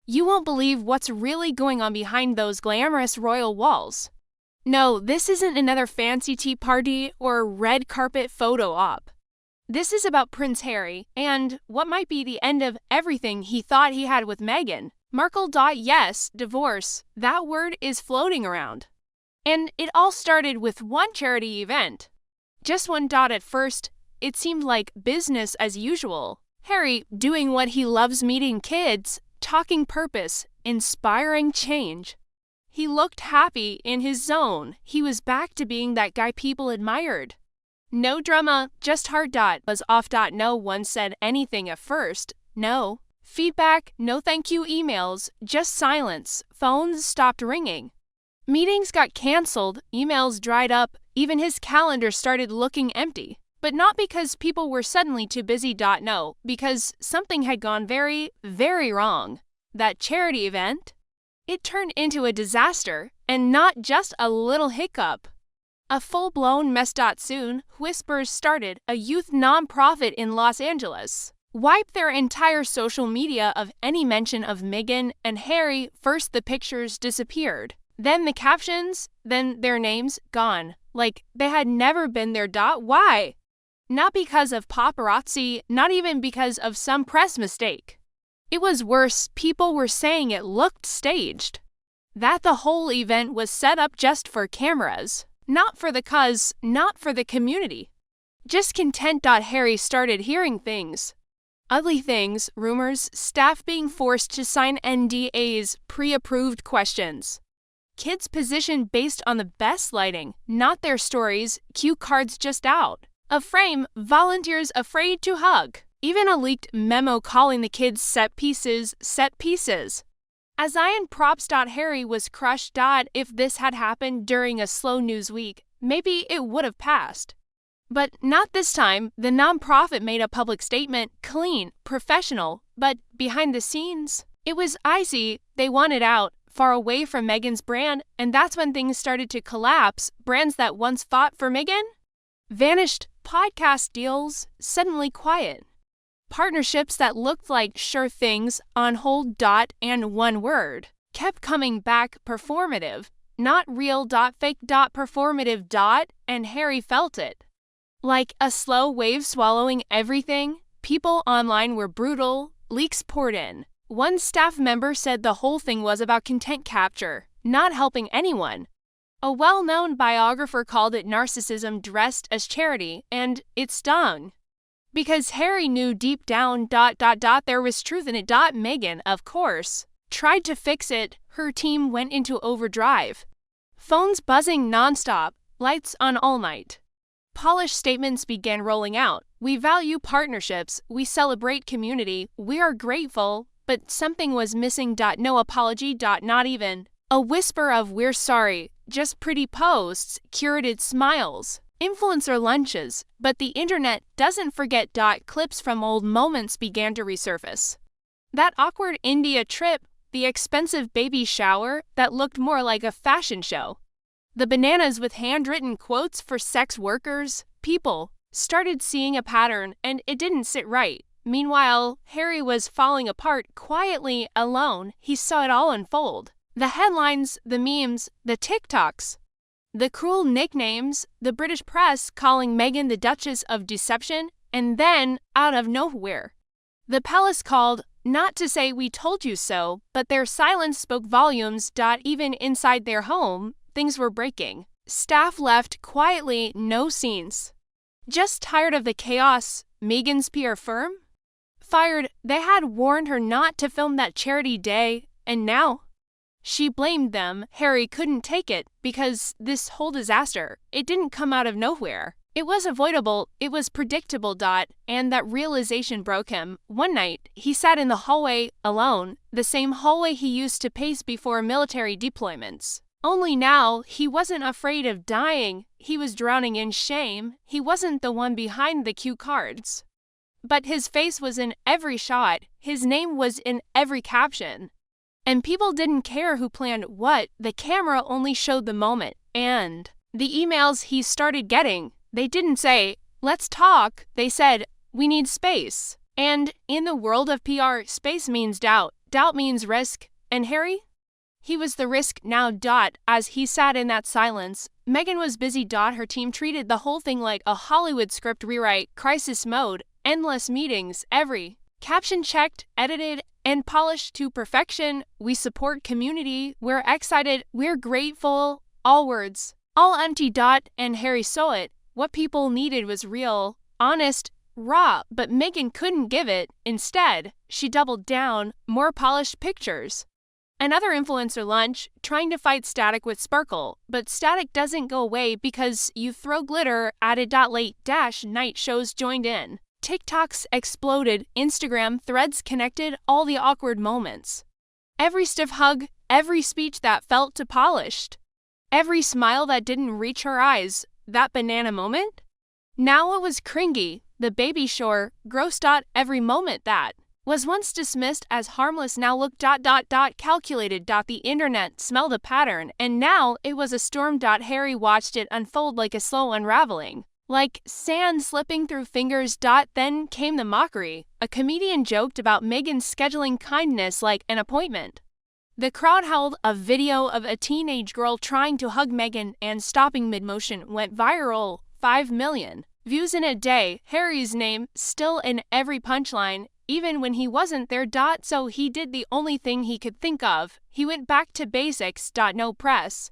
You won't believe what's really going on behind those glamorous royal walls. No, this isn't another fancy tea party or red carpet photo op. This is about Prince Harry and what might be the end of everything he thought he had with Meghan. Markle. Yes, divorce, that word is floating around. And it all started with one charity event. Just one. At first, it seemed like business as usual. Harry doing what he loves, meeting kids, talking purpose, inspiring change. He looked happy in his zone. He was back to being that guy people admired. No drama, just heart. Was off. No one said anything at first. No feedback, no thank you emails, just silence. Phones stopped ringing. Meetings got canceled, emails dried up, even his calendar started looking empty. But not because people were suddenly too busy. No, because something had gone very, very wrong. That charity event? It turned into a disaster, and not just a little hiccup. A full-blown mess. Soon, whispers started. A youth nonprofit in Los Angeles wiped their entire social media of any mention of Meghan and Harry. First the pictures disappeared, then the captions, then their names gone, like they had never been there. Why? Not because of paparazzi, not even because of some press mistake. It was worse, people were saying it looked staged. That the whole event was set up just for cameras. Not for the cause, not for the community. Just content. Harry started hearing things. Ugly things, rumors, staff being forced to sign NDAs, pre-approved questions. Kids positioned based on the best lighting, not their stories, cue cards just out. A frame, volunteers afraid to hug. Even a leaked memo calling the kids set pieces. As iron props. Harry was crushed. If this had happened during a slow news week, maybe it would have passed. But not this time. The nonprofit made a public statement, clean, professional, but behind the scenes, it was icy. They wanted out, far away from Meghan's brand, and that's when things started to collapse. Brands that once fought for Meghan vanished. Podcast deals suddenly quiet. Partnerships that looked like sure things on hold. And one word kept coming back: performative. Not real. Fake. Performative. And Harry felt it. Like a slow wave swallowing everything. People online were brutal. Leaks poured in. One staff member said the whole thing was about content capture, not helping anyone. A well-known biographer called it narcissism dressed as charity, and it stung. Because Harry knew deep down. There was truth in it. Meghan, of course, tried to fix it. Her team went into overdrive. Phones buzzing nonstop, lights on all night. Polished statements began rolling out. We value partnerships, we celebrate community, we are grateful, but something was missing. No apology. Not even a whisper of we're sorry, just pretty posts, curated smiles, influencer lunches. But the internet doesn't forget. Clips from old moments began to resurface. That awkward India trip, the expensive baby shower that looked more like a fashion show. The bananas with handwritten quotes for sex workers. People started seeing a pattern, and it didn't sit right. Meanwhile, Harry was falling apart quietly, alone. He saw it all unfold. The headlines, the memes, the TikToks, the cruel nicknames, the British press calling Meghan the Duchess of Deception, and then, out of nowhere, the palace called, not to say we told you so, but their silence spoke volumes. Even inside their home, things were breaking. Staff left quietly, no scenes. Just tired of the chaos. Meghan's PR firm fired. They had warned her not to film that charity day, and now she blamed them. Harry couldn't take it because this whole disaster, it didn't come out of nowhere. It was avoidable, it was predictable. And that realization broke him. One night, he sat in the hallway alone, the same hallway he used to pace before military deployments. Only now, he wasn't afraid of dying. He was drowning in shame. He wasn't the one behind the cue cards. But his face was in every shot. His name was in every caption. And people didn't care who planned what. The camera only showed the moment. And the emails he started getting, they didn't say, let's talk. They said, we need space. And in the world of PR, space means doubt. Doubt means risk, and Harry? He was the risk now. As he sat in that silence, Meghan was busy. Her team treated the whole thing like a Hollywood script rewrite, crisis mode, endless meetings, every caption checked, edited, and polished to perfection. We support community, we're excited, we're grateful, all words, all empty. And Harry saw it. What people needed was real, honest, raw, but Meghan couldn't give it. Instead, she doubled down, more polished pictures. Another influencer lunch, trying to fight static with sparkle, but static doesn't go away because you throw glitter at it. Late night shows joined in. TikToks exploded, Instagram threads connected, all the awkward moments. Every stiff hug, every speech that felt too polished. Every smile that didn't reach her eyes, that banana moment? Now it was cringy, the baby shower, gross. Every moment that was once dismissed as harmless now looked calculated. The internet smelled a pattern, and now it was a storm. Harry watched it unfold like a slow unraveling, like sand slipping through fingers. Then came the mockery. A comedian joked about Meghan scheduling kindness like an appointment. The crowd howled. A video of a teenage girl trying to hug Meghan and stopping mid-motion went viral. 5 million views in a day. Harry's name still in every punchline, even when he wasn't there. So he did the only thing he could think of. He went back to basics. No press,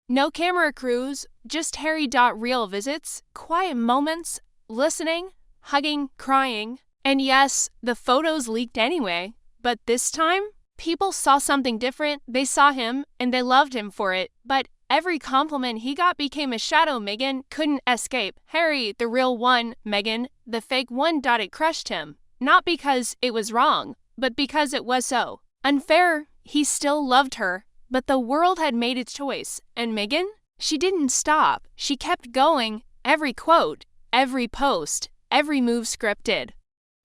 no camera crews, just Harry. Real visits, quiet moments, listening, hugging, crying. And yes, the photos leaked anyway. But this time, people saw something different. They saw him, and they loved him for it. But every compliment he got became a shadow Meghan couldn't escape. Harry, the real one, Meghan, the fake one. It crushed him. Not because it was wrong, but because it was so unfair. He still loved her, but the world had made its choice. And Meghan? She didn't stop. She kept going. Every quote, every post, every move scripted.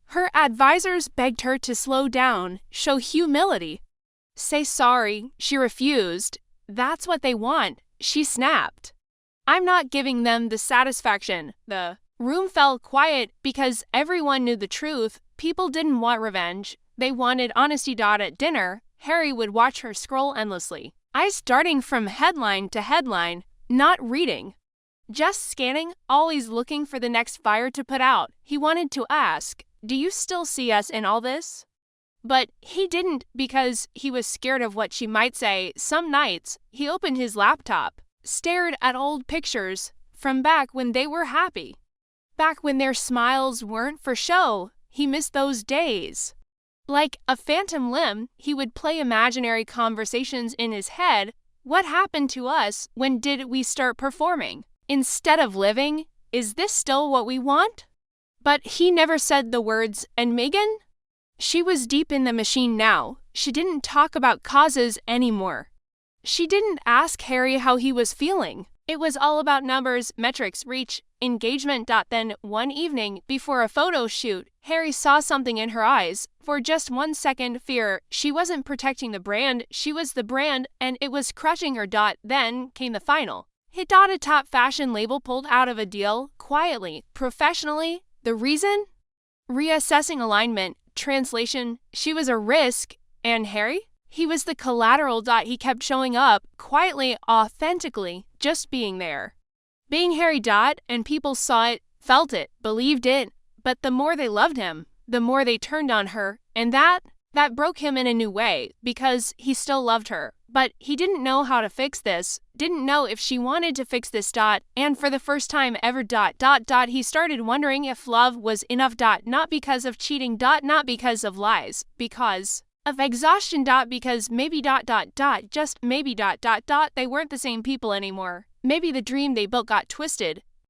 Her advisors begged her to slow down, show humility. Say sorry. She refused. That's what they want. She snapped. I'm not giving them the satisfaction. The room fell quiet because everyone knew the truth. People didn't want revenge. They wanted honesty. At dinner, Harry would watch her scroll endlessly, eyes darting from headline to headline, not reading, just scanning, always looking for the next fire to put out. He wanted to ask, do you still see us in all this? But he didn't because he was scared of what she might say. Some nights, he opened his laptop, stared at old pictures from back when they were happy, back when their smiles weren't for show. He missed those days. Like a phantom limb, he would play imaginary conversations in his head. What happened to us? When did we start performing instead of living? Is this still what we want? But he never said the words. And Meghan? She was deep in the machine now. She didn't talk about causes anymore. She didn't ask Harry how he was feeling. It was all about numbers, metrics, reach, engagement. Then, one evening, before a photo shoot, Harry saw something in her eyes. For just 1 second, fear. She wasn't protecting the brand, she was the brand, and it was crushing her. Then came the final hit. A top fashion label pulled out of a deal, quietly, professionally. The reason? Reassessing alignment. Translation, she was a risk, and Harry? He was the collateral. He kept showing up, quietly, authentically, just being there. Being Harry. And people saw it, felt it, believed it, but the more they loved him, the more they turned on her, and that broke him in a new way, because he still loved her. But he didn't know how to fix this, didn't know if she wanted to fix this. And for the first time ever. He started wondering if love was enough. Not because of cheating. Not because of lies. Because of exhaustion. Because maybe. Just maybe. They weren't the same people anymore. Maybe the dream they built got twisted.